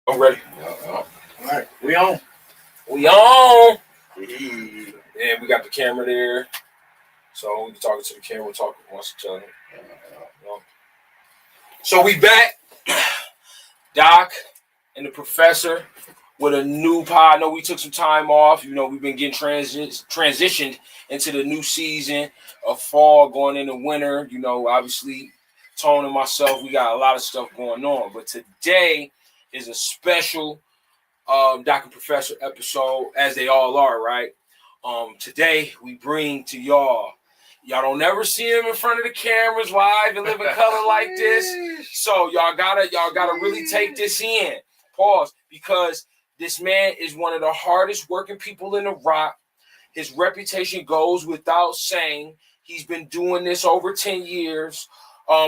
I'm ready. All right, we on. We on. Yeah, we got the camera there. So we can talk to the camera, talk amongst each other. So we back. Doc and the professor with a new pod. I know we took some time off. You know, we've been getting transitioned into the new season of fall, going into winter. You know, obviously, Tone and myself, we got a lot of stuff going on. But today is a special Doc and Professor episode, as they all are, right? Today we bring to y'all don't never see him in front of the cameras live and live in color like this. So y'all gotta really take this in. Pause, because this man is one of the hardest working people in the rock. His reputation goes without saying. He's been doing this over 10 years.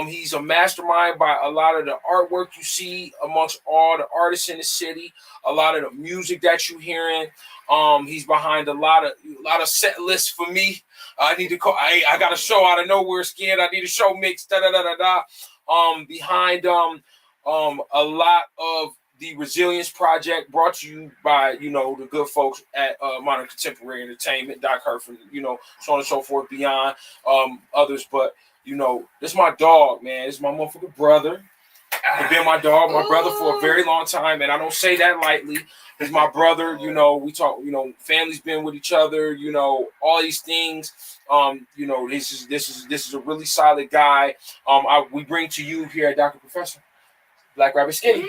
He's a mastermind by a lot of the artwork you see amongst all the artists in the city, a lot of the music that you're hearing. He's behind a lot of set lists for me. I need to call. I got a show out of nowhere. Scared. I need a show mix. Behind a lot of the Resilience Project, brought to you by the good folks at Modern Contemporary Entertainment, Doc HEREF, so on and so forth. Beyond others, but this is my dog, man. This is my motherfucking brother. He's been my dog, my brother for a very long time, and I don't say that lightly. He's my brother. We talk. Family's been with each other. All these things. This is a really solid guy. We bring to you here at Dr. Professor Black Rabbit Skinny.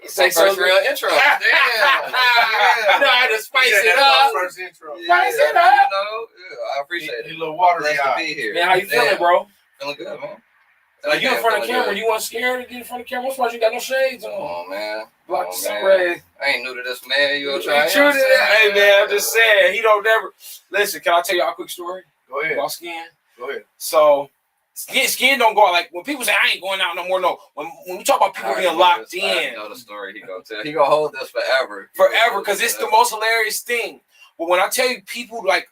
Say first real intro. Damn. I know I had to spice it up. First intro. Spice it up. I appreciate it. A little water to be here. Man, how you feeling, bro? Feeling good, man. Like you in front of the camera, you weren't scared to get in front of the camera? That's why you got no shades on. Oh man. Block the sun rays. I ain't new to this, man. You gonna try? Hey man, I'm just saying, he don't never listen. Can I tell y'all a quick story? Go ahead. About Skin? Go ahead. So Skin don't go out like when people say I ain't going out no more. No, when we talk about people being locked in, I know the story he gonna tell. He gonna hold this forever. Because it's the most hilarious thing. But when I tell you people like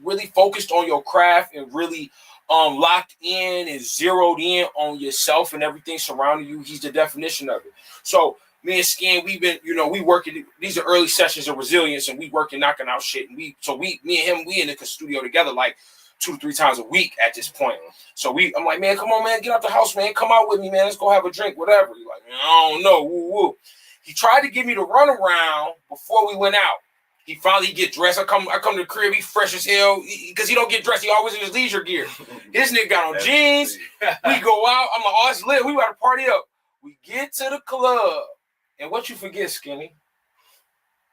really focused on your craft and really locked in and zeroed in on yourself and everything surrounding you, he's the definition of it. So me and Skin, we've been, we working. These are early sessions of Resilience, and we working, knocking out shit. And me and him, we in the studio together like 2 to 3 times a week at this point. So I'm like, man, come on, man, get out the house, man, come out with me, man, let's go have a drink, whatever. He's like, I don't know, woo woo. He tried to give me the runaround before we went out. He finally get dressed. I come to the crib. He fresh as hell because he don't get dressed. He always in his leisure gear. This nigga got on jeans. We go out. I'm like, oh, it's lit. We got to party up. We get to the club, and what you forget, Skinny?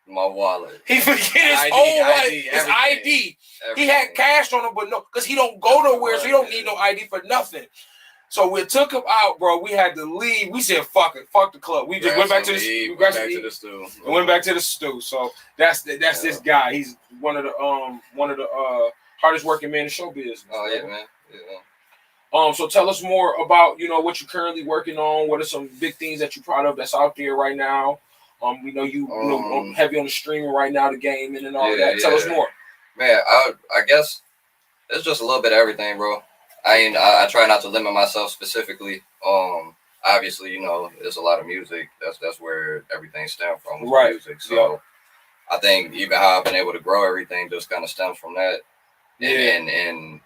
My wallet. He forget his own wallet, his ID. He had cash on him, but no, because he don't go nowhere, so he don't need no ID for nothing. So we took him out, bro. We had to leave. We said, fuck it. Fuck the club. We just went back to the stew. And went back to the stew. So that's this guy. He's one of the hardest working men in show business. Oh, yeah, man. Yeah. So tell us more about, what you're currently working on. What are some big things that you're proud of that's out there right now? We know you heavy on the streaming right now, the gaming and all that. Tell us more. Man, I guess it's just a little bit of everything, bro. I try not to limit myself specifically. Obviously, there's a lot of music. That's where everything stems from, right? Music. So I think even how I've been able to grow everything just kind of stems from that. And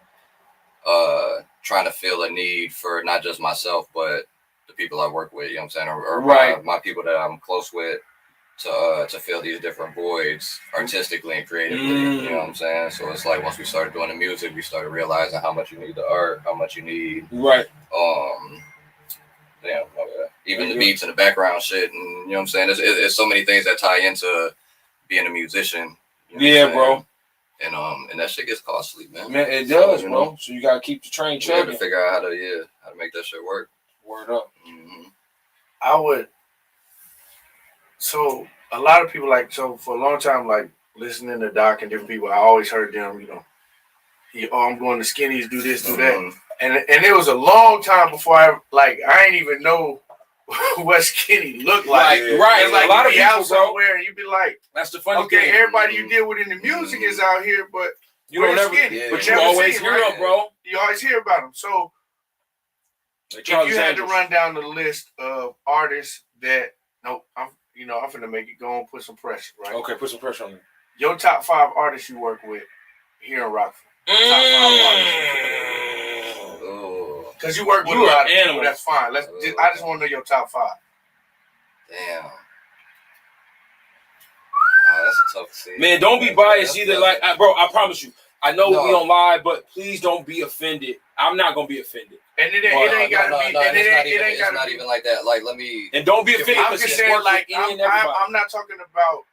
trying to feel a need for not just myself, but the people I work with, you know what I'm saying, or Right. my people that I'm close with to fill these different voids artistically and creatively. You know what I'm saying? So it's like once we started doing the music, we started realizing how much you need the art, how much you need right. Damn, even the beats and the background shit, and you know what I'm saying. There's so many things that tie into being a musician. You know Yeah, bro. And that shit gets costly, man. Man, it does, bro. So you gotta keep the train chugging. To figure out how to make that shit work. Word up. I would. So a lot of people for a long time, like listening to Doc and different people, I always heard them, I'm going to Skinny's, do this, do that. And it was a long time before I ain't even know what Skinny looked like. Right. It's like a lot of be people, out somewhere and you'd be like, that's the funny okay, thing. everybody you deal with in the music is out here, but you don't ever, but you always hear them, bro. You always hear about them. So if you had to run down the list of artists that, I'm finna make it go and put some pressure, right? Okay, put some pressure on me. Your top 5 artists you work with here in Rockford. Top 5 artists. Because you work with a lot of people, that's fine. I just want to know your top 5. Damn. Oh, that's a tough scene. Man, don't be biased either. Bro, I promise you. I know we don't lie, but please don't be offended. I'm not gonna be offended. And it ain't gotta be. It's not even like that. Like, let me. And don't be offended. I'm just saying, I'm not talking about.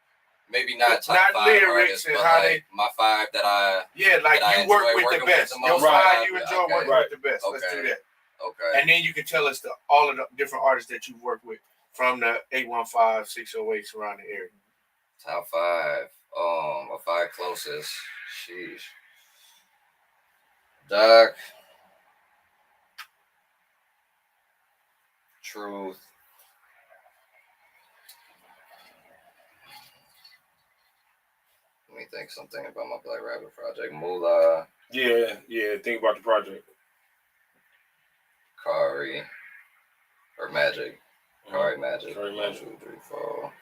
Maybe not top 5 lyrics artists, and but how my 5 that I. Yeah, like you work with the best. Your 5 you enjoy working with the best. Okay. Let's do that. Okay. And then you can tell us all of the different artists that you've worked with from the 815, 608 surrounding area. Top 5. My 5 closest. Sheesh. Doc. Truth. Let me think something about my Black Rabbit project. Moolah. Yeah. Think about the project. Kari. Or Magic. Kari Magic. 1, 2, 3, 4.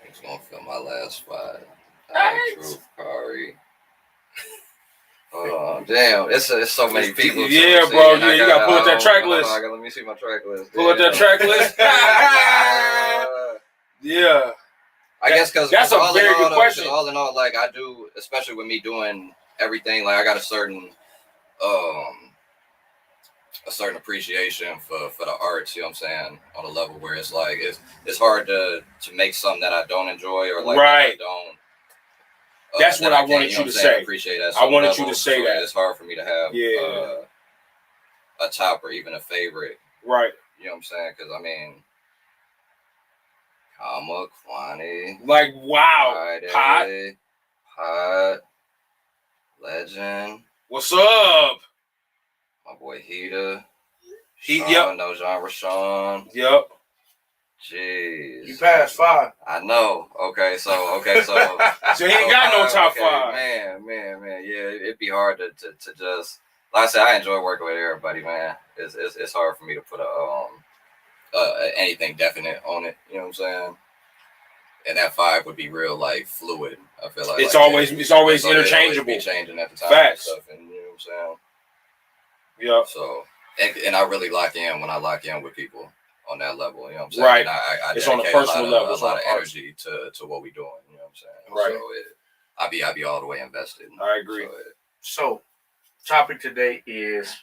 Who's gonna fill my last spot? Truth, Kari. Damn, it's so many people. Yeah, bro. Yeah, you gotta pull up that track list. Let me see my track list. Pull up that track list. Yeah. I guess because that's a very good question. All in all, like I do, especially with me doing everything, like I got a certain appreciation for the arts, you know what I'm saying, on a level where it's like it's hard to make something that I don't enjoy or like that I don't. That's what I wanted you to say. Appreciate that. I wanted you to say that. It's hard for me to have a top or even a favorite. Right. You know what I'm saying? Because I mean, Kama, Kwani. Like, wow. Friday, Hot. Legend. What's up? My boy Hita. Yep. No Genre Sean. Yep. Jeez. You passed 5. I know. Okay, so so he ain't got no top 5. Man. Yeah, it'd be hard to just, like I said, I enjoy working with everybody, man. It's hard for me to put anything definite on it. You know what I'm saying? And that 5 would be real like fluid. I feel like it's always interchangeable. Be changing at the time. Facts. And stuff, and you know what I'm saying? Yeah. So and I really lock in when I lock in with people on that level. You know what I'm saying? Right. And I it's on a personal level. A lot of energy to what we're doing. You know what I'm saying? Right. So I be all the way invested. I agree. So topic today is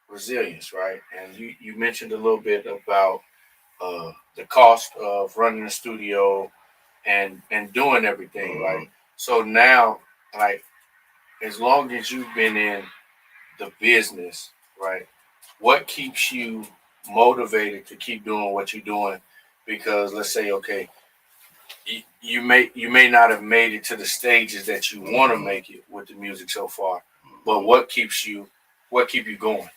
resilience, right? And you mentioned a little bit about the cost of running a studio and doing everything, right? So now, like, as long as you've been in the business, right, what keeps you motivated to keep doing what you're doing? Because let's say, okay, you may not have made it to the stages that you want to make it with the music so far, but what keep you going?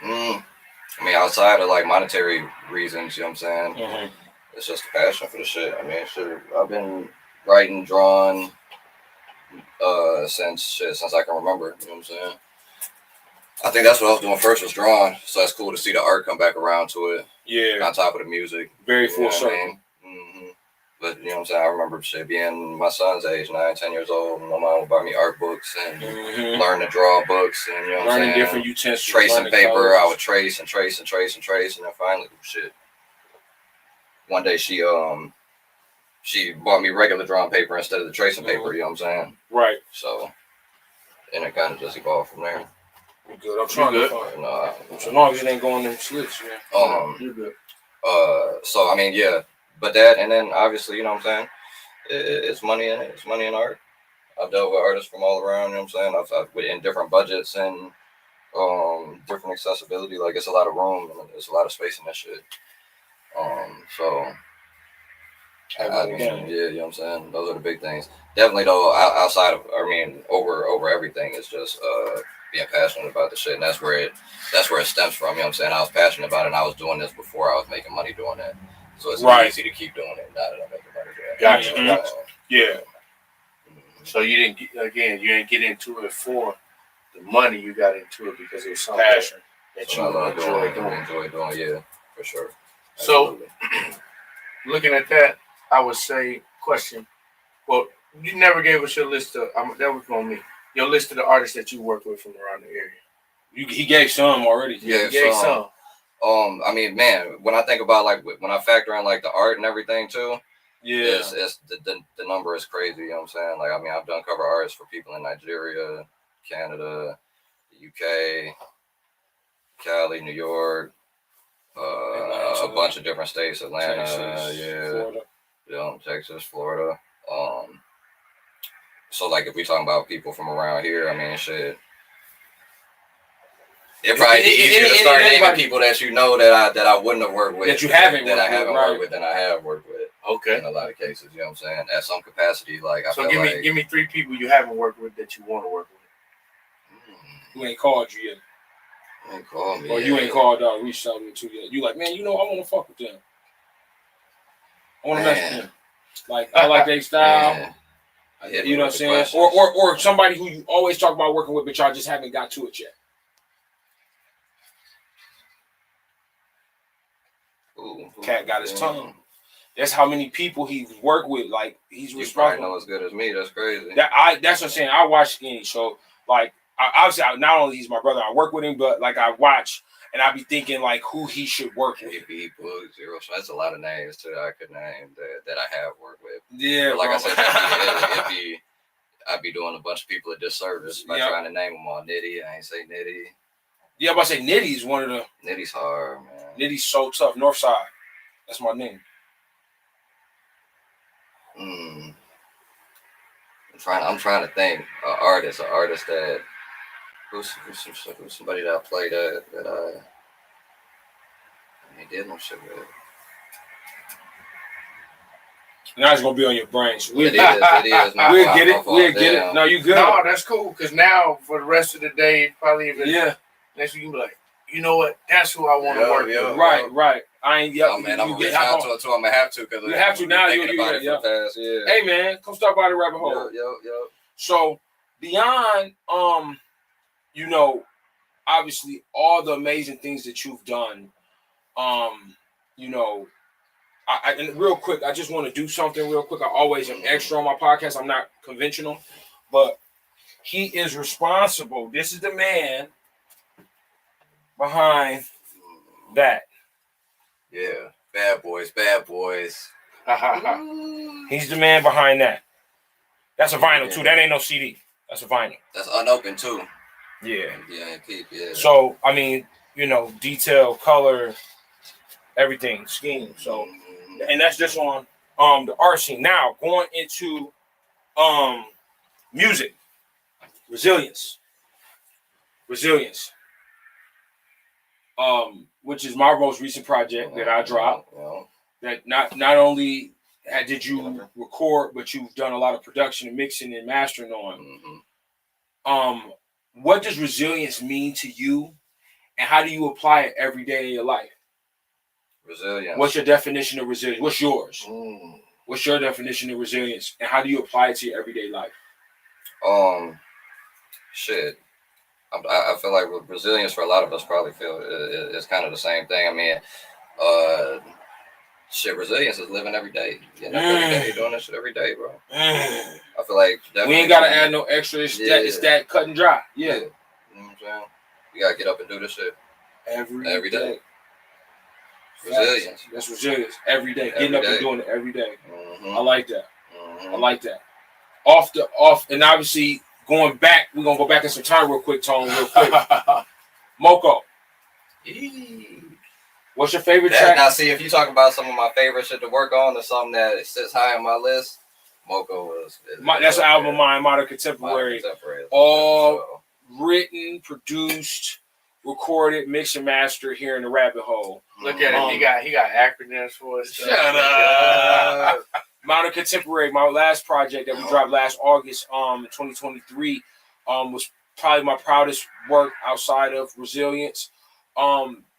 I mean, outside of like monetary reasons, you know what I'm saying? Mm-hmm. It's just a passion for the shit. I mean, I've been writing, drawing since I can remember. You know what I'm saying? I think that's what I was doing first, was drawing. So it's cool to see the art come back around to it. Yeah. On top of the music. Very full circle. Mm-hmm. But you know what I'm saying? I remember shit being my son's age, 9, 10 years old. My mom would buy me art books and learn to draw books and you know what I'm saying? Learning different utensils. Tracing paper, colors. I would trace and trace and trace and trace, and then finally, shit. One day she bought me regular drawing paper instead of the tracing paper. You know what I'm saying? Right. So, and it kind of just evolved from there. You good? I'm trying to find. No, so long as it ain't going in slits, man. You're good. So I mean, yeah, but that, and then obviously, you know what I'm saying? It's money in it. It's money in art. I've dealt with artists from all around. You know what I'm saying? I've in different budgets and different accessibility. Like it's a lot of room and there's a lot of space in that shit. So. I mean, yeah, you know what I'm saying? Those are the big things. Definitely, though, outside of, over everything is just being passionate about the shit, and that's where it stems from. You know what I'm saying? I was passionate about it, and I was doing this before I was making money doing it, so it's easy to keep doing it now that I'm making money doing it. Gotcha. Yeah. So you didn't get into it for the money. You got into it because it was something that you enjoy doing. Yeah, for sure. Absolutely. So, looking at that, I would say, question. Well, you never gave us your list of. That was on me. Your list of the artists that you work with from around the area. He gave some already. Yeah, he gave some. I mean, man, when I think about like when I factor in like the art and everything too, it's the number is crazy. You know what I'm saying? Like, I mean, I've done cover artists for people in Nigeria, Canada, the UK, Cali, New York. A bunch of different states, Atlanta, Florida. Texas, Florida. So like if we talking about people from around here, I mean, shit. It probably be easier to start naming people that you know that I wouldn't have worked with, that you haven't worked with than I have worked with. Okay. In a lot of cases, you know what I'm saying? At some capacity, like I feel like. Give me 3 people you haven't worked with that you want to work with. Who ain't called you yet? Ain't called me. Or you ain't called out, reached out to yet. You like, man, you know, I want to fuck with them. I want to mess with them. Like, I like their style. You know what I'm saying? Or somebody who you always talk about working with, but y'all just haven't got to it yet. Ooh, Cat got his tongue. That's how many people he's worked with. Like, he's responsible. You probably know as good as me. That's crazy. That's what I'm saying. I watch Skinny. So, like, obviously, not only he's my brother, I work with him, but like I watch and I be thinking like who he should work with. That's a lot of names too that I could name that I have worked with. Yeah, but like I said, I'd be doing a bunch of people a disservice by trying to name them all. Nitty, I ain't say Nitty. Yeah, I'm about to say Nitty's one of the. Nitty's hard, man. Nitty's so tough. Northside, that's my name. I'm trying to think. An artist that. Who's somebody that I played that I did no shit with. Now it's gonna be on your brain. So it is. We'll get it. No, you good. No, that's cool. Because now for the rest of the day, probably even next week you be like, you know what? That's who I want to work with. Right. I ain't. I'm gonna have to. I'm gonna have to because you have to now. You about it for fast. Yeah. Hey man, come stop by the rabbit hole. Yo. So beyond you know, obviously all the amazing things that you've done, you know, and real quick, I just want to do something real quick. I always am extra on my podcast. I'm not conventional, but he is responsible. This is the man behind that. Yeah, bad boys. He's the man behind that. That's a vinyl too. That ain't no CD. That's a vinyl. That's unopened too. Yeah. Yeah. So I mean, you know, detail, color, everything, scheme. So, and that's just on the art scene. Now going into music, resilience, which is my most recent project that I dropped. That not only did you record, but you've done a lot of production and mixing and mastering on. What does resilience mean to you, and how do you apply it every day in your life? Resilience. What's your definition of resilience? What's yours? What's your definition of resilience, and how do you apply it to your everyday life? Shit. I feel like resilience for a lot of us probably feel it's kind of the same thing. I mean, Shit, resilience is living every day. Getting up every day, doing that shit every day, bro. I feel like we ain't gotta add no extra. It's that cut and dry. Yeah. You know what I'm saying? You gotta get up and do this shit every day. Resilience. That's resilience every day. Getting up and doing it every day. I like that. I like that. Off, and obviously going back. We're gonna go back in some time real quick, Tone. Real quick. Moko. What's your favorite track? Now, see, if you talk about some of my favorite shit to work on or something that sits high on my list, Moko is that's an album of mine, Modern Contemporary. All written, produced, recorded, mixed and mastered here in the Rabbit Hole. Look at him. He got acronyms for us. Shut up. Modern Contemporary, my last project that we dropped last August, 2023, was probably my proudest work outside of Resilience.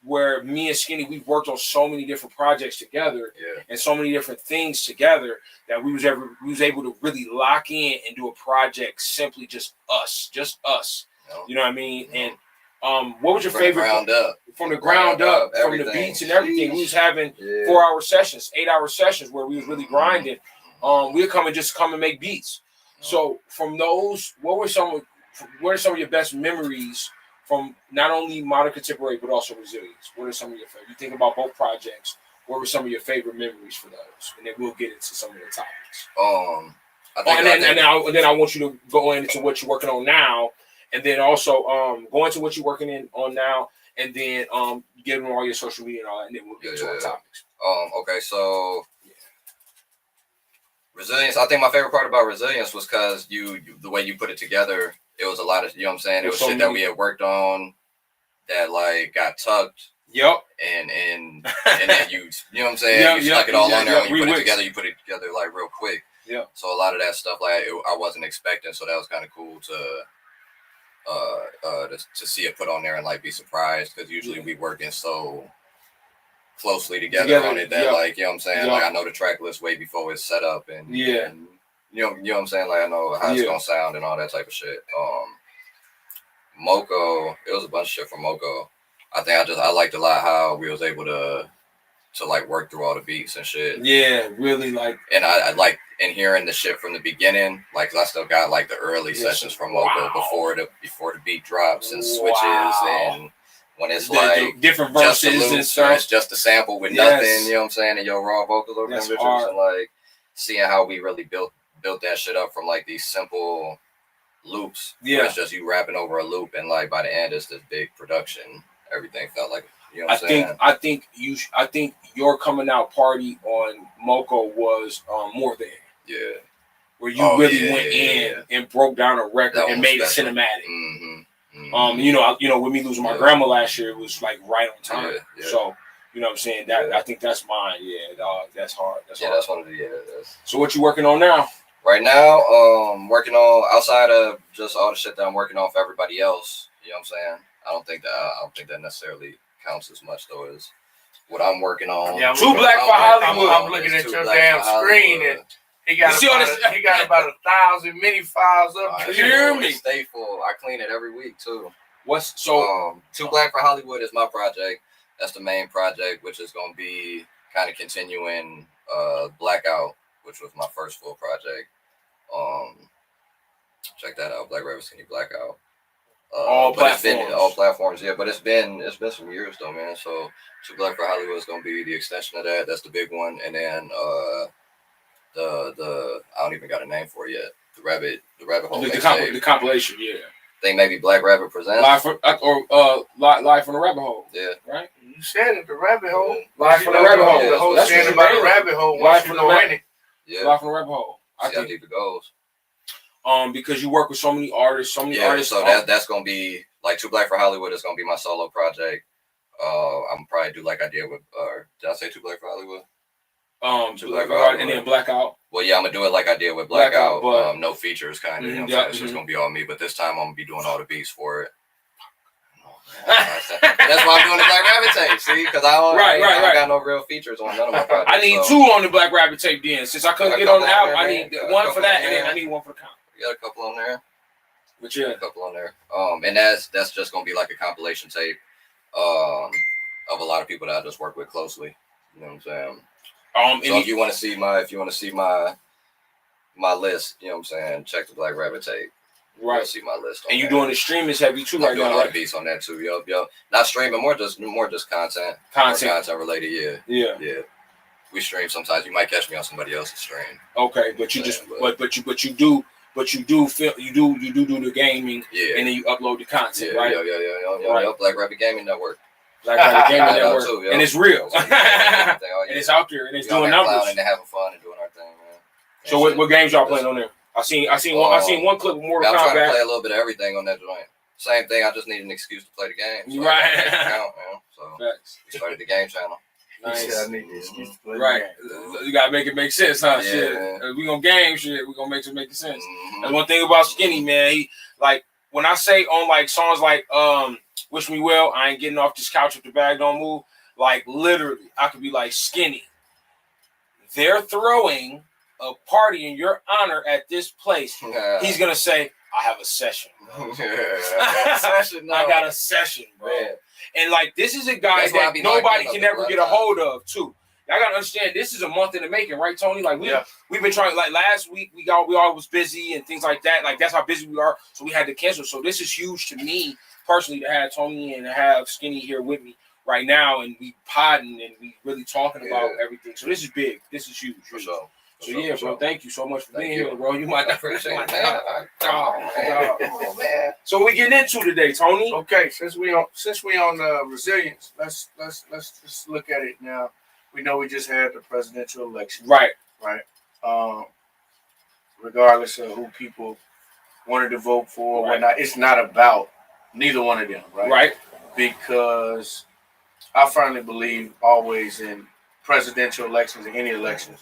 Where me and Skinny, we've worked on so many different projects together and so many different things together that we was able to really lock in and do a project simply just us. You know what I mean? And what was your favorite? From the ground up, from the beats and everything. We was having 4-hour sessions, 8-hour sessions where we was really grinding. We'd come and make beats. So from those, what are some of your best memories from not only Modern Contemporary but also Resilience? What are some of your favorite? You think about both projects. What were some of your favorite memories for those? And then we'll get into some of the topics. Then I want you to go into what you're working on now, and then also go into what you're working on now, and then give them all your social media and all that, and then we'll get to our topics. Okay, so Resilience. I think my favorite part about Resilience was because the way you put it together. It was a lot of, you know what I'm saying? It was shit that we had worked on that like got tucked. Yep. And then you know what I'm saying? You stuck it all on there. When you put it together like real quick. Yeah. So a lot of that stuff like I wasn't expecting, so that was kind of cool to see it put on there and like be surprised, because usually we working so closely together on it that like, you know what I'm saying? Like I know the track list way before it's set up and you know what I'm saying? Like I know how it's gonna sound and all that type of shit. Moko, it was a bunch of shit from Moko. I think I liked a lot how we was able to like work through all the beats and shit. Yeah, really like. And I like in hearing the shit from the beginning, like 'cause I still got like the early sessions from Moko before the beat drops and switches and when it's like different verses and stuff. It's just a sample with nothing, you know what I'm saying, and your raw vocals over them bitches, and like seeing how we really built that shit up from like these simple loops. Yeah, it's just you rapping over a loop, and like by the end it's this big production. Everything felt like, you know what I'm saying? I think your coming out party on Moko was more than where you really went in and broke down a record and made it cinematic. You know, with me losing my grandma last year, it was like right on time. So you know what I'm saying? That I think that's mine. Yeah, dog, that's hard. That's one of the So what you working on now? Right now, working on outside of just all the shit that I'm working on for everybody else. You know what I'm saying? I don't think that necessarily counts as much though as what I'm working on. Yeah, Too Black for Hollywood. I'm looking at your damn screen and he got about 1,000 mini files up. You hear me? Stay full. I clean it every week too. Too Black for Hollywood is my project. That's the main project, which is gonna be kind of continuing Blackout, which was my first full project. Check that out, Black Rabbit Skinny Blackout. All platforms, yeah. But it's been some years though, man. So Too Black for Hollywood is gonna be the extension of that. That's the big one, and then the I don't even got a name for it yet. The rabbit hole. The compilation, yeah. I think maybe Black Rabbit presents live from the rabbit hole. Yeah, right. You said it, the rabbit hole. Live from the rabbit hole. The whole thing about the rabbit hole. Live from the rabbit. Yeah, live from the rabbit hole. I think how deep it goes. Because you work with so many artists, So that's gonna be like Too Black for Hollywood is gonna be my solo project. I'm probably do like I did with did I say Too Black for Hollywood? Too Black for Hollywood, and then Blackout. Well, yeah, I'm gonna do it like I did with Blackout, but no features, kind of. You know what I'm saying? It's just gonna be all me. But this time I'm gonna be doing all the beats for it. That's why I'm doing the Black Rabbit tape. See, because I got no real features on none of my projects. I need two on the Black Rabbit tape then. Since I couldn't get on the album, I need one for that, and then I need one for the count. We got a couple on there. But yeah, a couple on there. And that's just gonna be like a compilation tape, of a lot of people that I just work with closely. You know what I'm saying? So if you want to see my list, you know what I'm saying, check the Black Rabbit tape. Right. You'll see my list. And you doing the streaming heavy too right now, doing all the beats on that too. Yo. Not streaming, more just content. Content related, yeah. We stream sometimes. You might catch me on somebody else's stream. Okay, but you do the gaming, and then you upload the content, right? Yeah. Black Rabbit Gaming Network. Black Rabbit Gaming Network, too, and it's real, and it's out there, and it's doing numbers, and having fun and doing our thing, man. So what games y'all playing on there? I seen one clip of Mortal Kombat. I'm trying to play a little bit of everything on that joint. Same thing. I just need an excuse to play the game. So right. So we started the game channel. Nice. I need the excuse to play right. The game. You gotta make it make sense, huh? Yeah. Shit. If we gonna game shit, we gonna make it make sense. Mm-hmm. And one thing about Skinny, man, he like when I say on like songs like Wish Me Well, I ain't getting off this couch if the bag don't move. Like literally, I could be like, Skinny, they're throwing a party in your honor at this place. He's gonna say, I have a session. I got a session, bro. Man. And like this is a guy that nobody can ever get a hold of, too. I gotta understand this is a month in the making, right, Tony? Like we've been trying. Like last week, we all was busy and things like that. Like that's how busy we are, so we had to cancel. So this is huge to me personally to have Tony and to have Skinny here with me right now, and we podding and we really talking about everything. So this is big. This is huge. For sure. So yeah, bro. Thank you so much for being here, bro. You might not appreciate it, man. So we getting into today, Tony. Okay, since we on resilience, let's just look at it now. We know we just had the presidential election, right? Regardless of who people wanted to vote for, or whatnot, it's not about neither one of them, right? Right. Because I firmly believe always in presidential elections and any elections.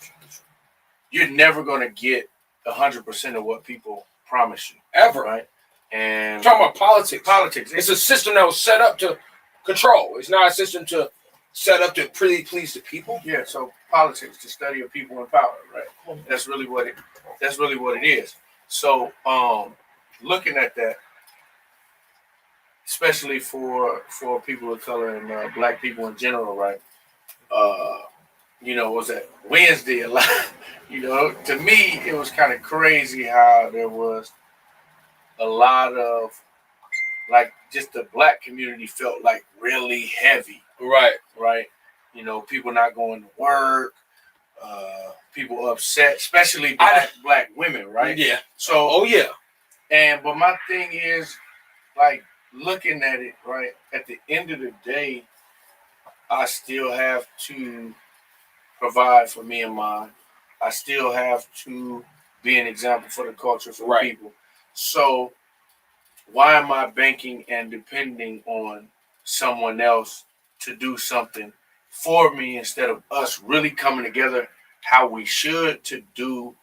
You're never going to get 100% of what people promise you. Ever. Right? And I'm talking about politics. Politics. It's a system that was set up to control. It's not a system to set up to please the people. Yeah, so politics, the study of people in power, right? That's really what it is. So looking at that, especially for people of color and black people in general, right? Was that Wednesday a lot? To me, it was kind of crazy how there was a lot of, like, just the black community felt like really heavy. Right. People not going to work, people upset, especially black women, right? Yeah. So, but my thing is, like, looking at it, right, at the end of the day, I still have to provide for me and mine. I still have to be an example for the culture for people. So why am I banking and depending on someone else to do something for me instead of us really coming together how we should to do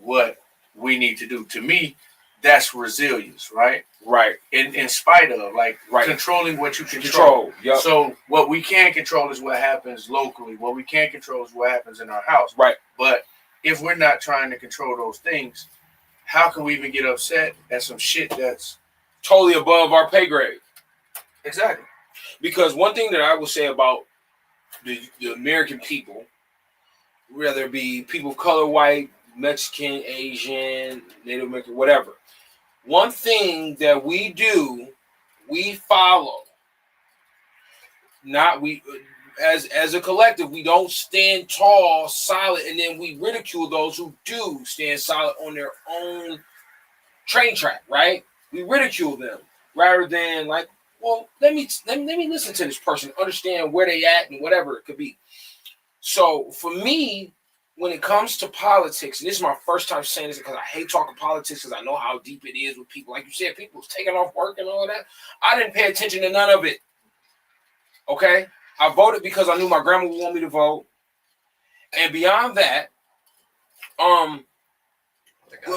what we need to do? To me, that's resilience, right? Right. In spite of, like, controlling what you control. Yep. So what we can control is what happens locally. What we can't control is what happens in our house. Right. But if we're not trying to control those things, how can we even get upset at some shit that's totally above our pay grade? Exactly. Because one thing that I will say about the American people, whether it be people of color, white, Mexican, Asian, Native American, whatever, one thing that we do, we follow. As a collective, we don't stand tall, solid, and then we ridicule those who do stand solid on their own train track, right? We ridicule them rather than like, well, let me listen to this person, understand where they at and whatever it could be. So for me, when it comes to politics, and this is my first time saying this because I hate talking politics because I know how deep it is with people. Like you said, people was taking off work and all of that. I didn't pay attention to none of it. Okay? I voted because I knew my grandma would want me to vote. And beyond that,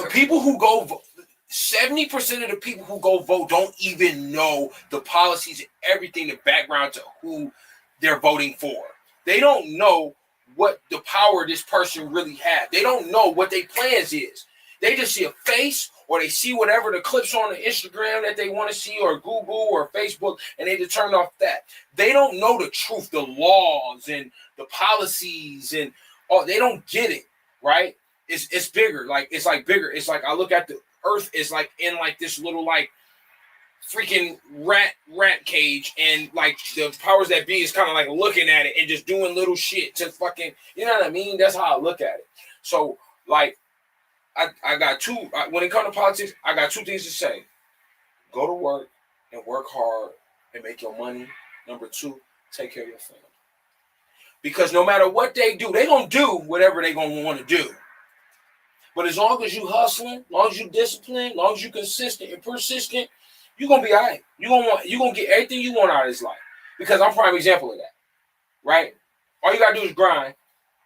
people who go vote, 70% of the people who go vote don't even know the policies and everything, the background to who they're voting for. They don't know what the power this person really has. They don't know what their plans is. They just see a face or they see whatever the clips on the Instagram that they want to see or Google or Facebook, and they just turn off that. They don't know the truth, the laws and the policies and Oh, they don't get it, right? It's bigger. Like it's like bigger. It's like I look at the earth is like in like this little like freaking rat cage, and like the powers that be is kind of like looking at it and just doing little shit to fucking, you know what I mean? That's how I look at it. So like I got two when it comes to politics, I got two things to say. Go to work and work hard and make your money. Number two, take care of your family. Because no matter what they do, they gonna do whatever they gonna want to do. But as long as you hustling, as long as you disciplined, as long as you consistent and persistent, you're gonna be all right. You're gonna get everything you want out of this life. Because I'm a prime example of that. Right? All you gotta do is grind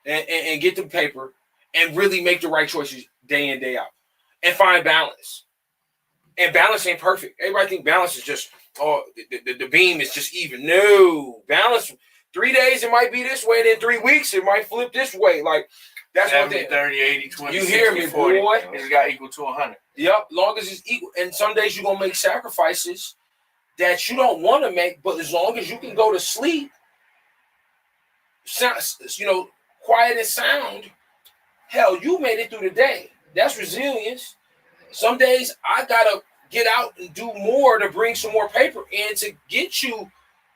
and get the paper and really make the right choices day in, day out. And find balance. And balance ain't perfect. Everybody think balance is just, the beam is just even. No. Balance, 3 days it might be this way, then 3 weeks it might flip this way. Like, that's 70, what 30, 80, 20, you 60, hear me, 40. boy. It's got equal to 100. Yep, long as it's equal. And some days you're going to make sacrifices that you don't want to make, but as long as you can go to sleep, quiet and sound, hell, you made it through the day. That's resilience. Some days I got to get out and do more to bring some more paper in to get you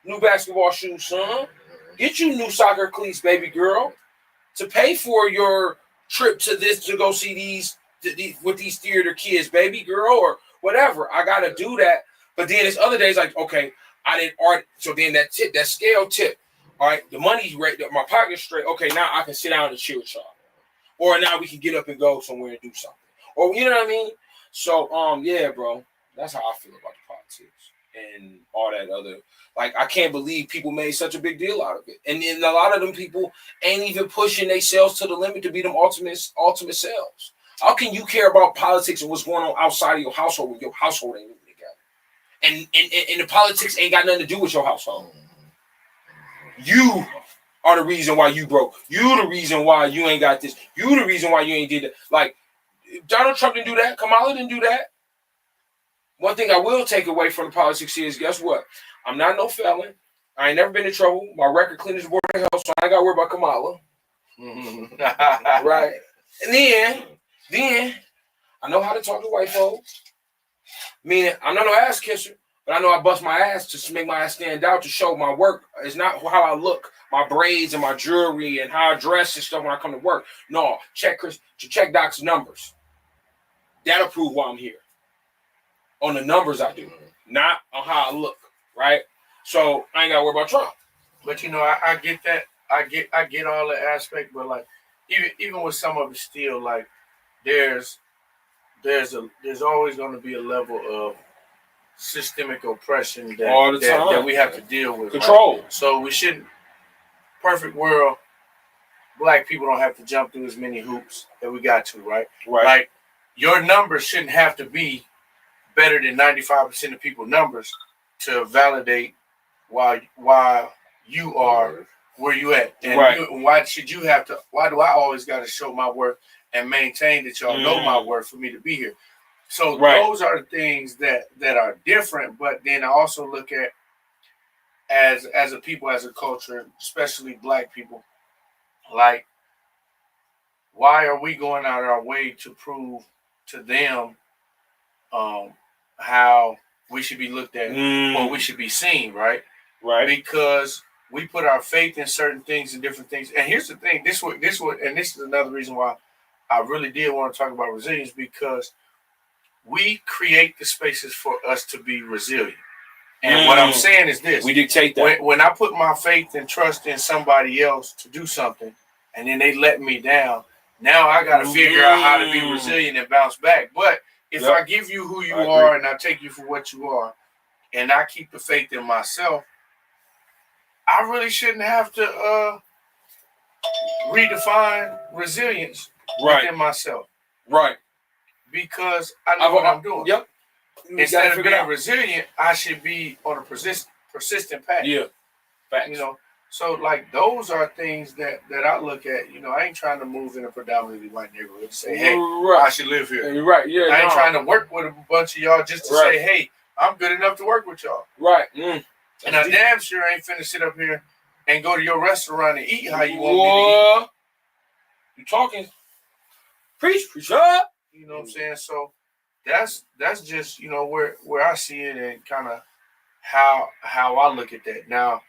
new basketball shoes, son. Get you new soccer cleats, baby girl. To pay for your trip to go see these with these theater kids, baby girl, or whatever. I gotta do that. But then there's other days like, okay, I didn't art. So then that scale tip. All right, the money's right, my pocket's straight. Okay, now I can sit down and chill with y'all. Or now we can get up and go somewhere and do something. Or you know what I mean? So yeah, bro. That's how I feel about the politics and all that other. Like, I can't believe people made such a big deal out of it. And then a lot of them people ain't even pushing themselves to the limit to be them ultimate selves. How can you care about politics and what's going on outside of your household when your household ain't moving together? And the politics ain't got nothing to do with your household. You are the reason why you broke. You the reason why you ain't got this. You the reason why you ain't did that. Like, Donald Trump didn't do that. Kamala didn't do that. One thing I will take away from the politics is, guess what? I'm not no felon. I ain't never been in trouble. My record clean as board of health, so I ain't got to worry about Kamala. Right? And then, I know how to talk to white folks. Meaning, I'm not no ass kisser, but I know I bust my ass to make my ass stand out, to show my work. It's not how I look, my braids and my jewelry and how I dress and stuff when I come to work. No, check Doc's numbers. That'll prove why I'm here. On the numbers I do, not on how I look, right? So I ain't gotta worry about Trump. But I get that. I get all the aspect, but like even with some of it still, like there's always going to be a level of systemic oppression that we have to deal with. Control. Right? So we shouldn't. Perfect world. Black people don't have to jump through as many hoops that we got to, right? Right. Like your numbers shouldn't have to be better than 95% of people's numbers to validate why you are where you at. And why do I always got to show my worth and maintain that y'all know my worth for me to be here? So those are the things that are different. But then I also look at as a people, as a culture, especially Black people, like, why are we going out of our way to prove to them how we should be looked at or we should be seen, right? Right. Because we put our faith in certain things and different things. And here's the thing, this is another reason why I really did want to talk about resilience, because we create the spaces for us to be resilient. And what I'm saying is this. We dictate that. When I put my faith and trust in somebody else to do something and then they let me down, now I got to figure out how to be resilient and bounce back. But if I give you who you are and I take you for what you are and I keep the faith in myself, I really shouldn't have to redefine resilience within myself. Right. Because I know what I'm doing. Yep. Instead of being resilient, I should be on a persistent path. Yeah. Facts. You know, so like those are things that I look at. You know, I ain't trying to move in a predominantly white neighborhood to say, hey, I should live here. Right. Yeah. I ain't trying to work with a bunch of y'all just to say, hey, I'm good enough to work with y'all. Right. And I damn sure ain't finna sit up here and go to your restaurant and eat how you want me to eat. You talking? Preach up. You know what I'm saying? So that's just, you know, where I see it and kind of how I look at that. Now,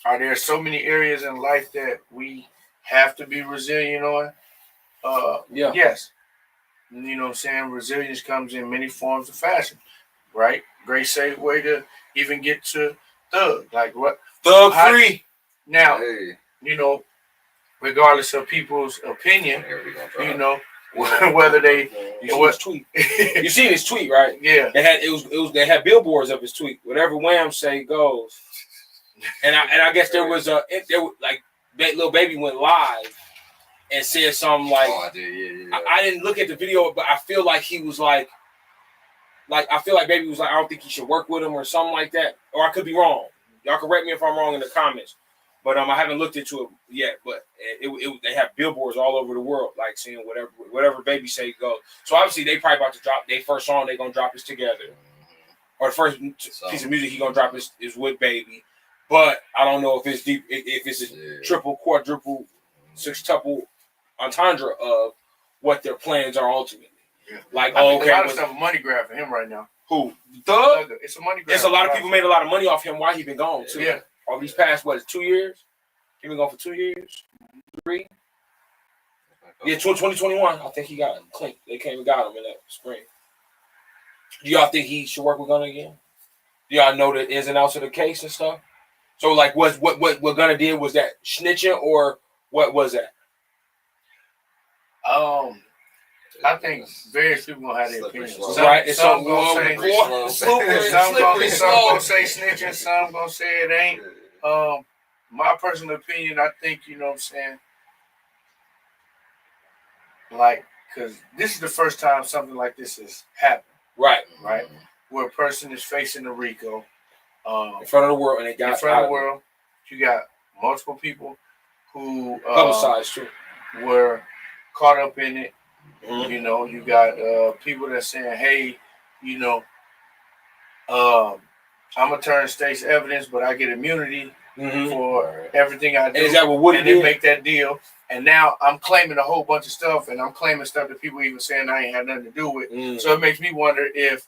are there so many areas in life that we have to be resilient on? Yeah. Yes. You know what I'm saying? Resilience comes in many forms of fashion, right? Great segue to even get to Thug. Like what? Thug free. Now, Hey, you know, regardless of people's opinion, here we go, you know, whether they, You seen his tweet? You seen his tweet, right? yeah, They had billboards of his tweet. Whatever Wham say goes. And I guess there was Lil Baby went live and said something like, oh, I did, yeah. I didn't look at the video, but I feel like he was like I feel like Baby was like, I don't think he should work with him or something like that. Or I could be wrong. Y'all correct me if I'm wrong in the comments. But I haven't looked into it yet. But they have billboards all over the world, like saying whatever Baby say goes. So obviously they probably about to drop their first song. They gonna drop this together, or the first piece of music he gonna drop is with Baby. But I don't know if it's deep, if it's a triple, quadruple, sextuple entendre of what their plans are ultimately. Yeah. Like, I think a lot of stuff a money grab for him right now. Who? Thug? It's a money grab. There's a lot of people made a lot of money off him while he been gone too. Yeah. All these past 2 years? He been gone for 2 years, 3. Yeah, 2021. I think he got Clint. They came and got him in that spring. Do y'all think he should work with Gunna again? Do y'all know the ins and outs of the case and stuff? So like, what Gunna did, was that snitching or what was that? I think various people gonna have their opinions. Right? Some gonna say snitching. Some gonna say it ain't. My personal opinion, I think, you know what I'm saying, like, because this is the first time something like this has happened. Right. Right. Where a person is facing a RICO. In front of the world, and they got in front of the world. You got multiple people who publicized too were caught up in it. Mm-hmm. You know, you got people that saying, hey, you know, I'm gonna turn state's evidence, but I get immunity for everything I do. And is that what Woody and did? They make that deal. And now I'm claiming a whole bunch of stuff, and I'm claiming stuff that people even saying I ain't had nothing to do with. So it makes me wonder if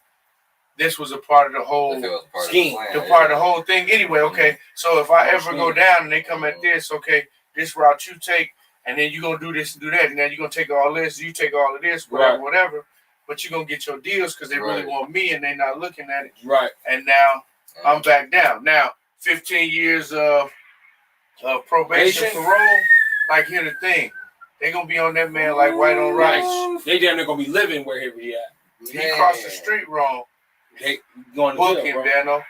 this was a part of the whole scheme, part of the whole thing. Anyway, okay. So if I ever go down and they come at this, okay, this route you take, and then you're gonna do this and do that, and then you're gonna take all this, you take all of this, whatever, whatever. But you're gonna get your deals because they really want me, and they're not looking at it. Right. And now I'm back down. Now 15 years of probation, parole. Like, here's the thing, they gonna be on that man like white on rice. They damn near gonna be living where he at. He crossed the street wrong. They going to book jail, him, bro. Dano.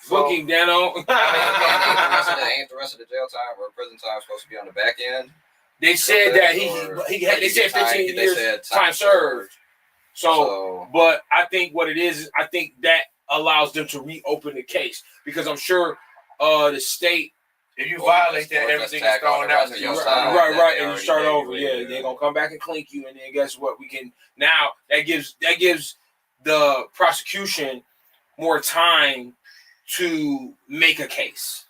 Booking Dano. Ain't the rest of the jail time or prison time supposed to be on the back end? They said that he had. They said 15 years time served. So, but I think what it is, I think that allows them to reopen the case, because I'm sure the state. If you violate that, everything is thrown out. Right, and you start over. Yeah, they're gonna come back and clink you, and then guess what? We can now. That gives the prosecution more time to make a case,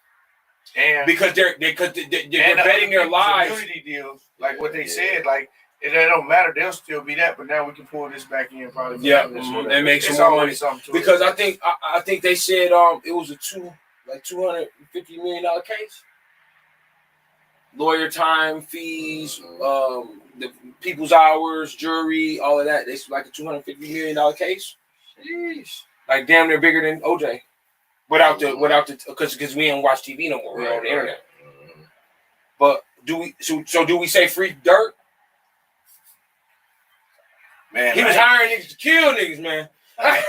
and because they're betting their lives. Immunity deals, like what they said, like it don't matter. They'll still be that, but now we can pull this back in probably. Yeah, that makes some more money. Because I think they said it was a $250 million case. Lawyer time, fees, the people's hours, jury, all of that. It's like a $250 million case. Jeez. Like damn near bigger than OJ. Without the because we don't watch TV no more. We're on the internet. But do we say free Dirt? Man, he was hiring niggas to kill niggas, man.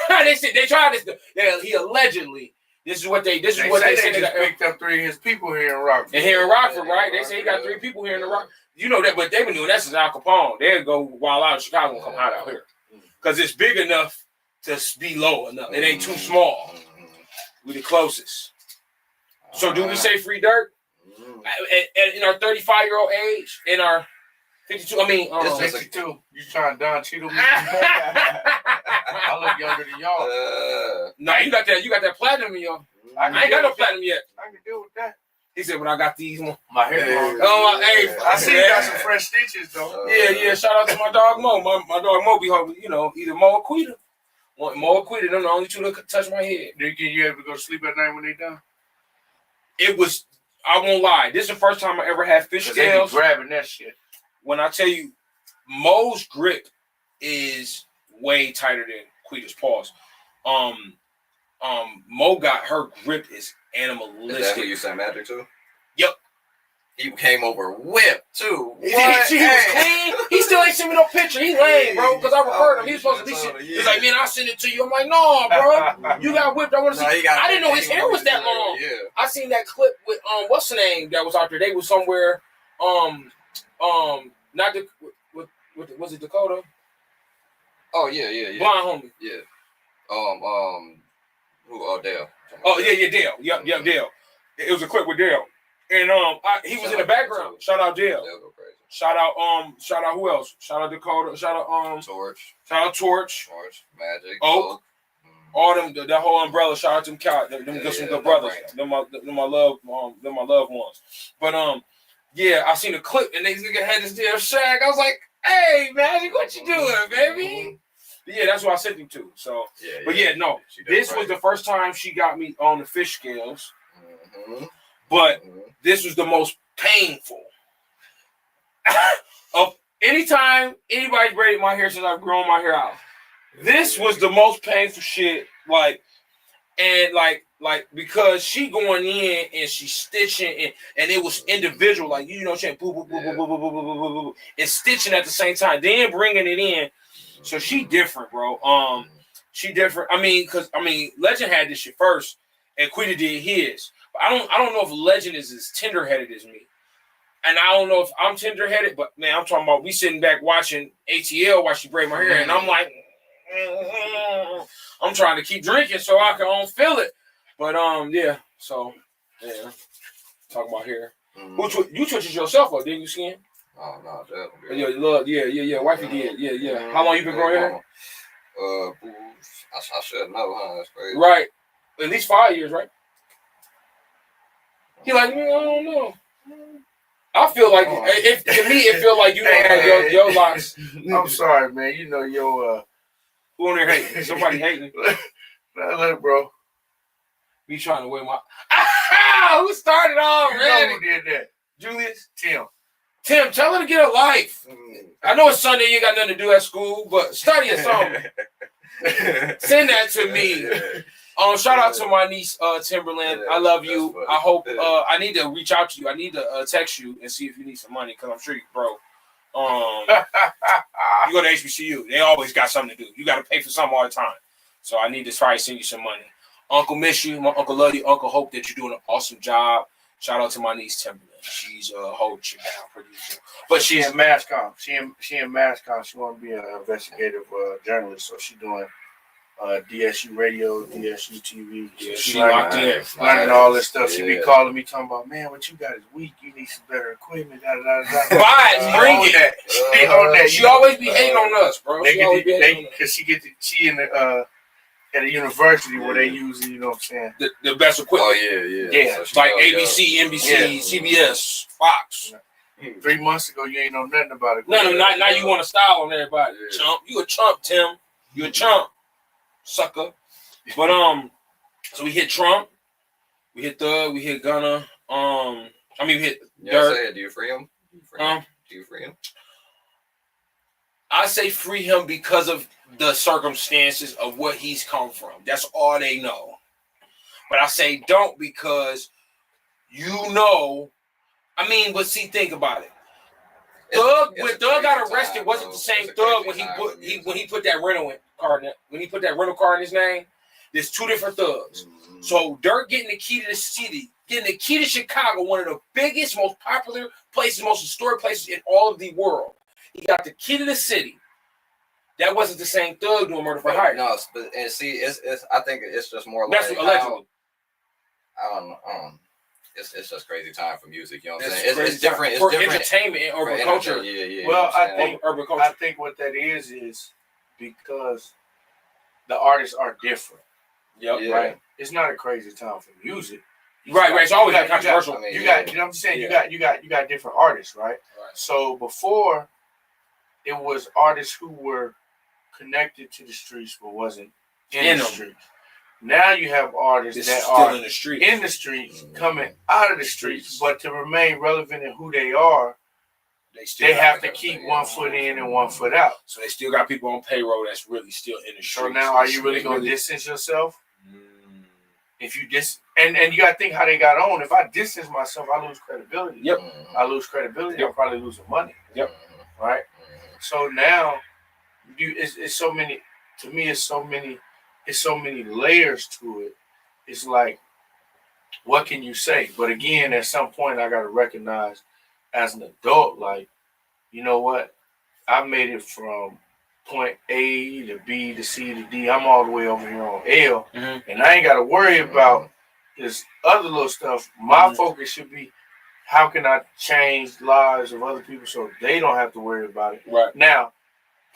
They said they tried this. He allegedly. This is what they said. They just picked up 3 of his people here in Rockford. And here in Rockford, right? They say he got 3 people here in the Rock. You know that, but they've been doing that since Al Capone. They'll go while out in Chicago and come out here. Because it's big enough to be low enough. It ain't too small. We the closest. So do we say free Dirt? In our 35-year-old age, in our 52, I mean, it's 52. You trying to Don Cheadle me? I look younger than y'all. No, you got that platinum in y'all. I ain't got no platinum yet. I can deal with that. He said, when I got these one. My hair long. Oh, hey, I see you got some fresh stitches though. Yeah. Shout out to my dog Mo. My dog Mo be home, either Mo or Quita. Mo or Quita, them the only two that touch my head. Did you ever go to sleep at night when they done? It was, I won't lie, this is the first time I ever had fish scales. They be grabbing that shit. When I tell you, Mo's grip is way tighter than Quita's paws. Mo got her grip is animalistic. Is that who you sent Magic to? Yep. He came over whipped too. He was clean. He still ain't sent me no picture. He lame, bro. Because I referred him. He was supposed to be sent. He's like, man, I'll send it to you. I'm like, no, bro. You got whipped. I want to see. I didn't know his hair was that long. Yeah. I seen that clip with what's the name that was out there? They was somewhere. Not the. Was it Dakota? Oh yeah. Blind homie. Yeah. Who? Dale. Oh yeah, Dale. Yep, Dale. It was a clip with Dale, and he was in the background. Shout out Dale. Dale go crazy. Shout out who else? Shout out Dakota. Shout out Torch. Shout out Torch. Magic. Oak. All them, the whole umbrella. Shout out to them cow. Them some good brothers. Them my loved ones. But yeah, I seen a clip and they had this damn shag. I was like, hey, Magic, what you doing, baby? Yeah, that's what I sent him to. So, but no, this was the first time she got me on the fish scales. But this was the most painful of any time anybody's braided my hair since I've grown my hair out. This was the most painful shit. Like because she going in and she's stitching and it was individual, like she had boo boo boo boo boo boo boo boo boo boo and stitching at the same time, then bringing it in. So she different, bro. She different. Legend had this shit first, and Quita did his. But I don't know if Legend is as tender-headed as me, and I don't know if I'm tender-headed. But man, I'm talking about we sitting back watching ATL while she braid my hair, and I'm like, I'm trying to keep drinking so I can feel it. But yeah. So yeah, talking about hair. You twitched yourself up, didn't you, Skin? Oh no, definitely. Yeah. Wifey did. Yeah. How long you been growing hair? I should know, huh? That's crazy. Right. At least 5 years, right? He like, I don't know. I feel like to me it feel like you don't have your locks. I'm sorry, man. Your who on there hating? Somebody hating. Look, bro. Me trying to wear my who started already? Who did that? Julius? Tim, tell her to get a life. I know it's Sunday, you ain't got nothing to do at school, but study or something. Send that to me. Shout out to my niece, Timberland. I love you. Funny. I hope I need to reach out to you. I need to text you and see if you need some money because I'm sure you broke. You go to HBCU, they always got something to do. You got to pay for something all the time. So I need to try to send you some money. Uncle miss you. My uncle love you. Uncle hope that you're doing an awesome job. Shout out to my niece Timberland. She's a whole chick down producer. But she's in MassCom. She in MassCom. She want to be an investigative journalist. So she's doing DSU radio, DSU TV. Yeah, she locked in, learning all this stuff. She be calling me, talking about, man, what you got is weak. You need some better equipment. Buy it, bring it. She always be hating on us, bro. Because she in the at a university where they use, you know what I'm saying, the best equipment. Oh yeah. So like ABC, NBC, CBS, Fox. 3 months ago, you ain't know nothing about it. No, now you want to style on everybody. Yeah. Chump, you a chump, Tim. You a chump, sucker. But so we hit Trump, we hit Thug, we hit Gunna. We hit Dirt. Do you free him? Do you free him? I say free him because of the circumstances of what he's come from. That's all they know. But I say don't because but see, think about it. When Thug got arrested, wasn't the same Thug when he put that rental card in his name. There's two different Thugs. Mm-hmm. So Dirt getting the key to the city, getting the key to Chicago, one of the biggest, most popular places, most historic places in all of the world. He got the key to the city. That wasn't the same Thug doing murder for hire. No, and see, it's. I think it's just more like allegedly. I don't know. It's just crazy time for music. You know what I'm saying? It's different. It's for different entertainment and urban culture. Yeah. Well, I think what that is because the artists are different. Yep. Right. It's not a crazy time for music. Right. It's always controversial. You got, you know what I'm saying? You got different artists, right? So before, it was artists who were connected to the streets but wasn't in the streets. Now you have artists that are in the streets, coming out of the streets, but to remain relevant in who they are, they have to keep 1 foot in and 1 foot out. So they still got people on payroll that's really still in the streets. So now, are you really going to distance yourself? If you and you got to think how they got on. If I distance myself, I lose credibility. Yep. I lose credibility. I'll probably lose the money. Yep. Right. So now, it's so many. To me, it's so many layers to it. It's like, what can you say? But again, at some point, I got to recognize as an adult, like, you know what? I made it from point A to B to C to D. I'm all the way over here on L, and I ain't got to worry about this other little stuff. My focus should be, how can I change lives of other people so they don't have to worry about it? Right. Now,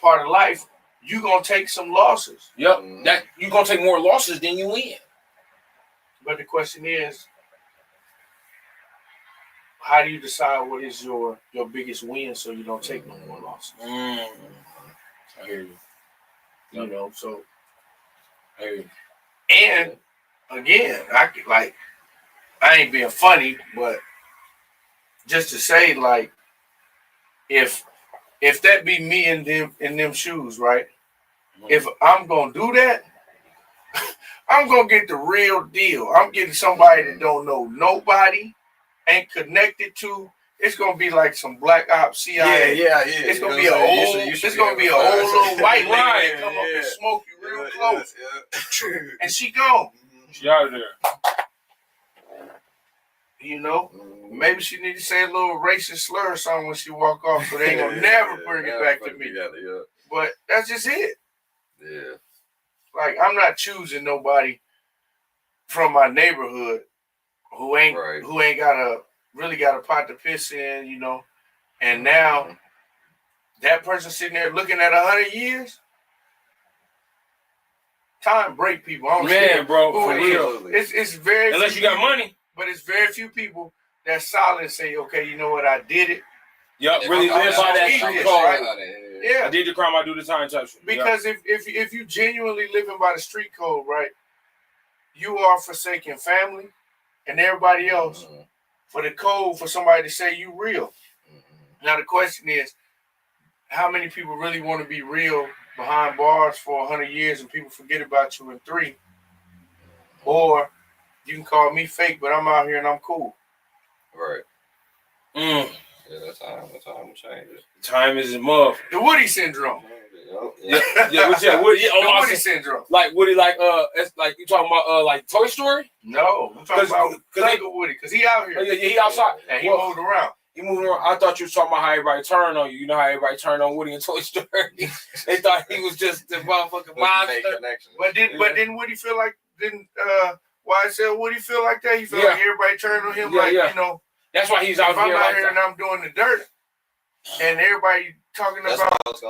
part of life, you're going to take some losses. Yep. That you're going to take more losses than you win. But the question is, how do you decide what is your biggest win so you don't take no more losses? I hear you. You know, so. I hear you. And again, I ain't being funny, but just to say, like, if that be me in them shoes, right? If I'm gonna do that, I'm gonna get the real deal. I'm getting somebody that don't know nobody, ain't connected to. It's gonna be like some black ops CIA. Yeah. It's gonna be an old little white lady that come up and smoke you real close, and she gone. She out of there. You know, maybe she need to say a little racist slur or something when she walk off, so they ain't gonna never bring it back to me. But that's just it. Yeah. Like, I'm not choosing nobody from my neighborhood who ain't really got a pot to piss in, you know. And now that person sitting there looking at 100 years. Time break people. Bro, for real. It's very unless you got money. But it's very few people that solid and say, okay, you know what, I did it. Yep, really live by that street code. Right? Yeah. I did the crime, I do the time type shit. Because if you genuinely living by the street code, right, you are forsaking family and everybody else for the code for somebody to say you real. Now the question is, how many people really want to be real behind bars for 100 years and people forget about you in 3? Or you can call me fake, but I'm out here and I'm cool. Right. Yeah, that's time will change it. Time is a motherfucker. The Woody syndrome. Woody syndrome. Like Woody, it's like you talking about like Toy Story? No, I'm talking about Thugga Woody, because he out here. Oh, yeah, he outside. And he moved around. He moved around. I thought you were talking about how everybody turned on you. You know how everybody turned on Woody in Toy Story? They thought he was just the motherfucking monster. But didn't Woody feel like why I said Woody feel like that? He felt like everybody turned on him you know. That's why he's out here. If I'm out here and I'm doing the dirt and everybody talking about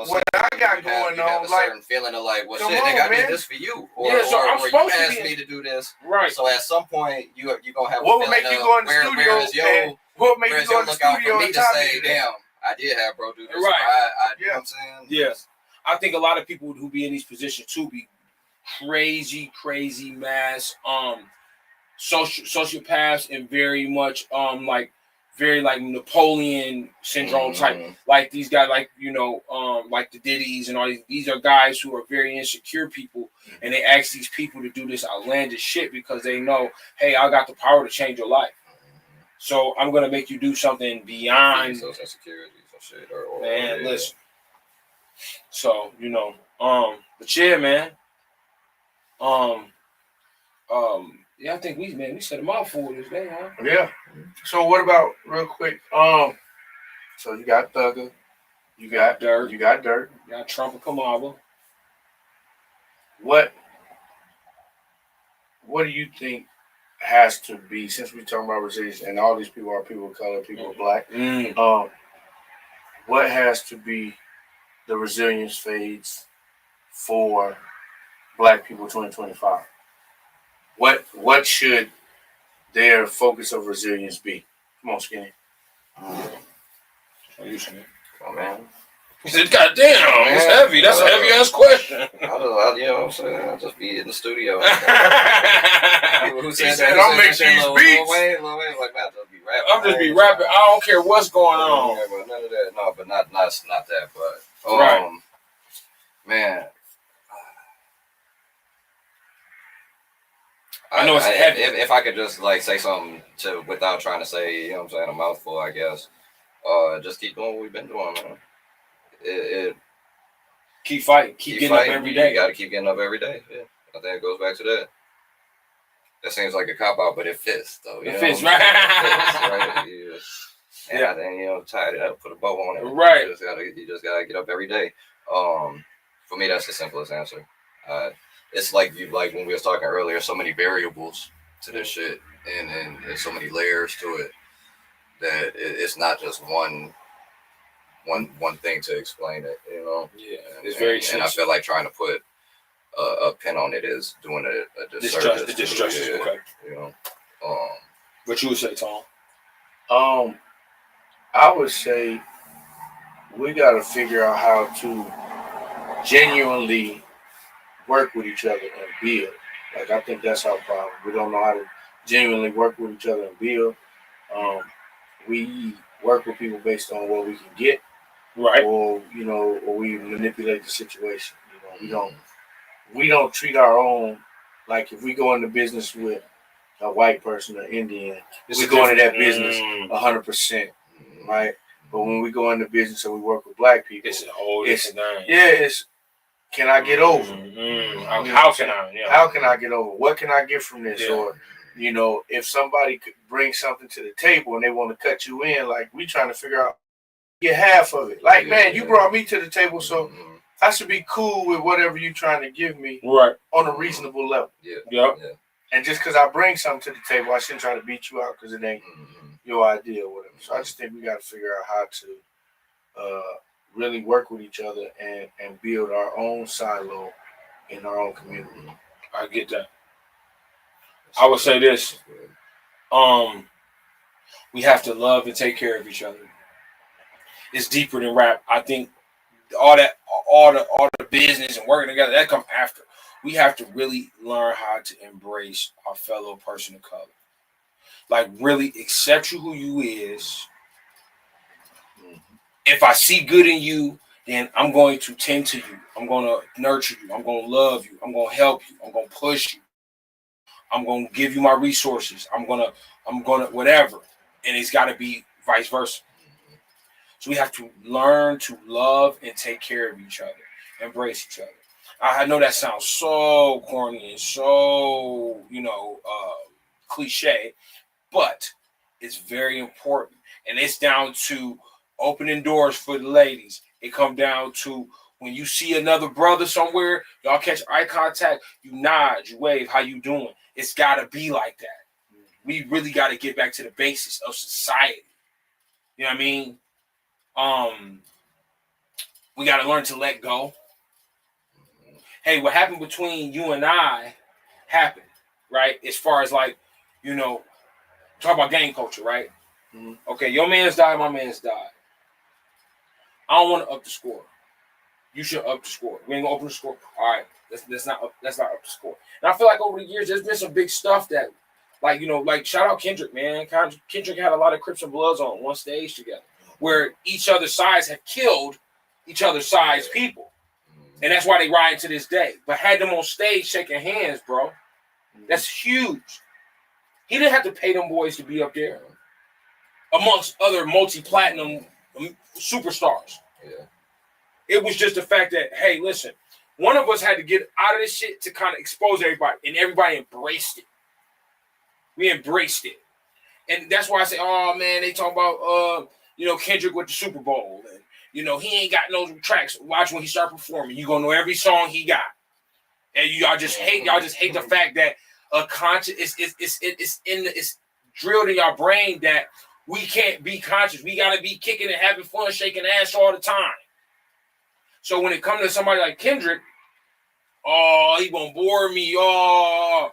what I got going on, a certain feeling of like, well, shit, nigga, I did this for you. Or I'm supposed you asked me to do this. Right. So at some point, you gonna have what would make you go in the studio? What would make you go in the studio and to say, damn, I did have bro do this. Right. You know what I'm saying? Yes. I think a lot of people who be in these positions too be crazy mass sociopaths and very much very Napoleon syndrome type, like these guys, like like the Diddy's and all these are guys who are very insecure people, and they ask these people to do this outlandish shit because they know, hey, I got the power to change your life, so I'm gonna make you do something beyond social security, some shit, man. Listen, so but yeah, man. Yeah, I think we set them out for this day, huh? Yeah. So what about real quick? So you got Thugga, you got Dirt, you got Trump and Kamala. What do you think has to be, since we're talking about resilience and all these people are people of color, people of black? What has to be the resilience phase for Black people 2025? What should their focus of resilience be? Come on, Skinny. What you saying? Oh man. He said, "God damn, it's heavy. That's a heavy ass question." You know what I'm saying? I'll just be in the studio. Who said, "I'll make these beats." Lil Wayne, like, man, I'll just be rapping. I'm just be rapping. I don't care what's going on. Yeah, but none of that. No, but not that. But Right. man, I know it's heavy. If I could just like say something to without trying to say, you know what I'm saying, a mouthful, I guess. Just keep doing what we've been doing, man. Keep fighting. Keep getting fighting. up every day. You got to keep getting up every day. Yeah, I think it goes back to that. That seems like a cop out, but it fits though. It fits, right? It fits, right? Yeah. And you know, tied it up, put a bow on it. Right. You just gotta get up every day. For me, that's the simplest answer. It's like when we was talking earlier, so many variables to this shit, and so many layers to it that it's not just one thing to explain it. You know. Yeah. It's very. And I feel like trying to put a pin on it is doing a disservice. Okay. You know. What you would say, Tom? I would say we got to figure out how to genuinely work with each other and build. Like, I think that's our problem. We don't know how to genuinely work with each other and build. We work with people based on what we can get, right? Or we manipulate the situation. We don't treat our own like if we go into business with a white person or Indian, we go into that business 100%, right? But when we go into business and we work with black people, it's a whole different thing. Yeah, can I get over? How can I? Yeah. How can I get over? What can I get from this? Yeah. Or, if somebody could bring something to the table and they want to cut you in, like we trying to figure out, get half of it. Like, man, you brought me to the table, so I should be cool with whatever you're trying to give me, right? On a reasonable level. Yeah. And just because I bring something to the table, I shouldn't try to beat you out because it ain't your idea or whatever. So I just think we got to figure out how to really work with each other and build our own silo in our own community. I get that. I would say this. We have to love and take care of each other. It's deeper than rap. I think all the business and working together, that comes after. We have to really learn how to embrace our fellow person of color. Like, really accept you who you is. If I see good in you, then I'm going to tend to you. I'm going to nurture you. I'm going to love you. I'm going to help you. I'm going to push you. I'm going to give you my resources. I'm going to whatever. And it's got to be vice versa. So we have to learn to love and take care of each other, embrace each other. I know that sounds so corny and so, cliche, but it's very important. And it's down to opening doors for the ladies. It comes down to when you see another brother somewhere, y'all catch eye contact, you nod, you wave, how you doing? It's got to be like that. We really got to get back to the basics of society. You know what I mean? We got to learn to let go. Hey, what happened between you and I happened, right? As far as talk about gang culture, right? Mm-hmm. Okay, your man's died, my man's died. I don't want to up the score. You should up the score. We ain't gonna open the score. All right, that's not up the score. And I feel like over the years, there's been some big stuff that, shout out Kendrick, man. Kendrick had a lot of Crips and Bloods on one stage together, where each other's sides have killed each other's sides people. And that's why they ride to this day. But had them on stage shaking hands, bro. That's huge. He didn't have to pay them boys to be up there amongst other multi-platinum superstars. Yeah. It was just the fact that, hey, listen, one of us had to get out of this shit to kind of expose everybody. And everybody embraced it. We embraced it. And that's why I say, oh, man, they talk about, Kendrick with the Super Bowl. And, he ain't got no tracks. Watch when he start performing. You gonna know every song he got. And y'all just hate the fact that a conscious it's drilled in your brain that we can't be conscious. We gotta be kicking and having fun, shaking ass all the time. So when it comes to somebody like Kendrick, oh, he gonna bore me. Oh,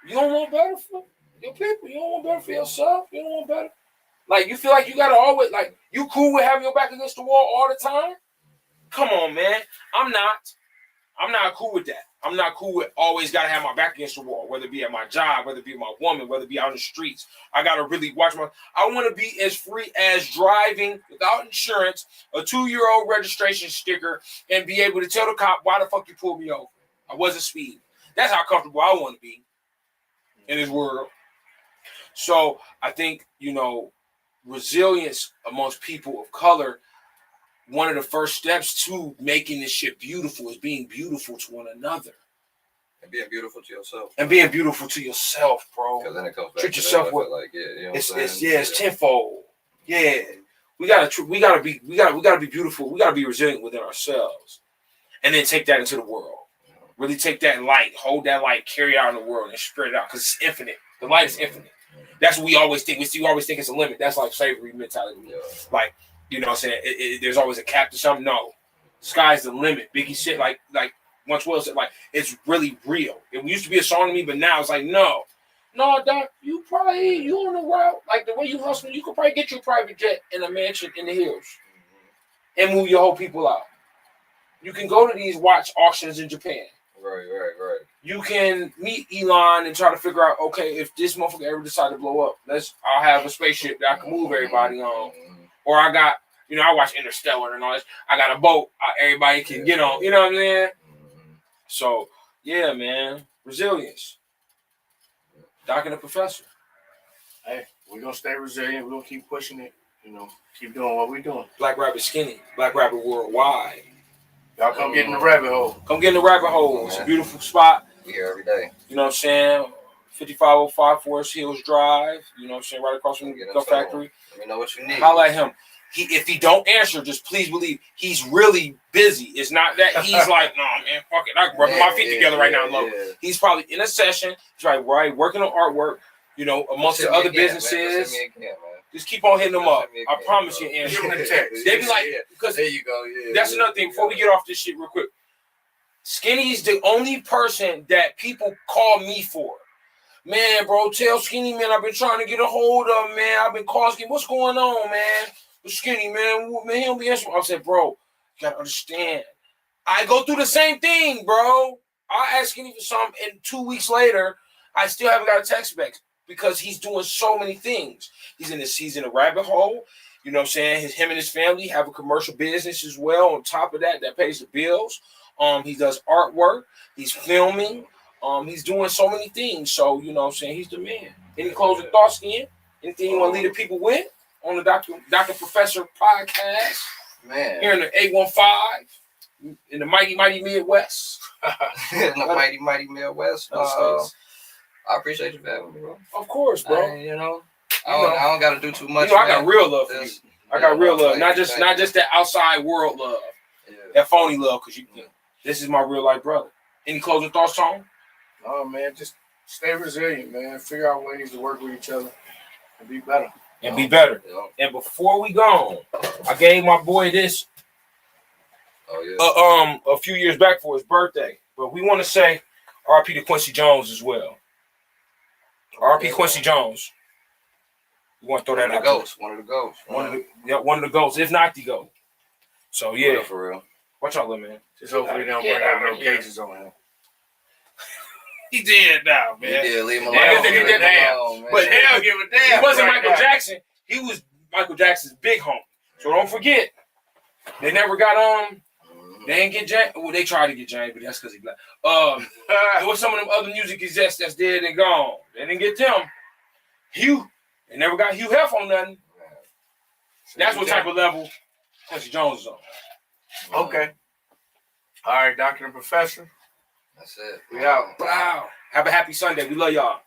you don't want better for? your people. You don't want better for yourself. You don't want better. Like, you feel like you gotta always, like, you cool with having your back against the wall all the time? Come on, man. I'm not cool with that. I'm not cool with always gotta have my back against the wall, whether it be at my job, whether it be my woman, whether it be out in the streets. I gotta really watch I want to be as free as driving without insurance, a 2-year-old registration sticker, and be able to tell the cop why the fuck you pulled me over. I wasn't speeding. That's how comfortable I want to be in this world. So I think, resilience amongst people of color, one of the first steps to making this shit beautiful is being beautiful to one another. And being beautiful to yourself. And being beautiful to yourself, bro. Because then it comes back treat to yourself with, like, yeah, you know it's tenfold. Yeah. We gotta be beautiful. We gotta be resilient within ourselves. And then take that into the world. Really take that light, hold that light, carry it out in the world and spread it out. Because it's infinite. The light is infinite. That's what we always think. We always think it's a limit. That's like slavery mentality. Yeah. Like, you know what I'm saying? There's always a cap to something. No. Sky's the limit. Biggie shit like once Will said, like, it's really real. It used to be a song to me, but now it's like, no, Doc, you on the route. Like, the way you hustling, you could probably get you a private jet in a mansion in the hills and move your whole people out. You can go to these watch auctions in Japan. Right. You can meet Elon and try to figure out, okay, if this motherfucker ever decide to blow up, I'll have a spaceship that I can move everybody on. Or I got, I watch Interstellar and all this. I got a boat everybody can get on. You know what I'm saying? So, yeah, man. Resilience. Doc and the Professor. Hey, we're going to stay resilient. We're going to keep pushing it. Keep doing what we're doing. Black Rabbit Skinny. Black Rabbit Worldwide. Y'all come get in the rabbit hole. Come get in the rabbit hole. It's a beautiful spot. We here every day. You know what I'm saying? 5505 Forest Hills Drive. You know what I'm saying? Right across from the Gun Factory. Let me know what you need. Holla at him. If he don't answer, just please believe he's really busy. It's not that he's like, no, man, fuck it. I can rub my feet together right now. Look, he's probably in a session. He's right working on artwork. Amongst the other businesses. Just keep on hitting them up. I promise you, answer. They be like, because there you go. Yeah, that's another thing. Before we get off this shit, real quick, Skinny's the only person that people call me for. Man, bro, tell Skinny, man, I've been trying to get a hold of him, man. I've been calling Skinny. What's going on, man? Skinny, man, he don't be answering. I said, bro, you gotta understand. I go through the same thing, bro. I ask Skinny for something, and 2 weeks later, I still haven't got a text back because he's doing so many things. He's in a rabbit hole. You know what I'm saying? Him and his family have a commercial business as well. On top of that pays the bills. He does artwork. He's filming. He's doing so many things. So, you know what I'm saying? He's the man. Any closing thoughts, Ian? Anything you want to leave the people with on the Dr. Professor podcast? Man. Here in the 815 in the mighty Midwest. In the mighty Midwest. I appreciate you for having me, bro. Of course, bro. I don't got to do too much. I got real love for you. I got real love, not just that outside world love, that phony love. Because this is my real life brother. Any closing thoughts, Tom? Oh man, just stay resilient, man. Figure out ways to work with each other and be better. And before we go, I gave my boy this. A few years back for his birthday, but we want to say R.P. to Quincy Jones as well. R.P. Quincy Jones. We want to throw that out. One of the ghosts. One of the ghosts, if not the GOAT. So yeah, for real. Watch out, little man. Just hopefully they don't bring out no cases on him. He did now, man. He did. Leave him alone. But hell, give a damn. He wasn't Michael Jackson. He was Michael Jackson's big homie. So don't forget, they never got They didn't get James. Well, they tried to get James, but that's because he black. There was some of them other music execs that's dead and gone. They didn't get them. Hugh. They never got Hugh Hef on nothing. That's what type of level Quincy Jones is on. Okay. All right, Dr. and Professor. That's it. We out. Wow. Have a happy Sunday. We love y'all.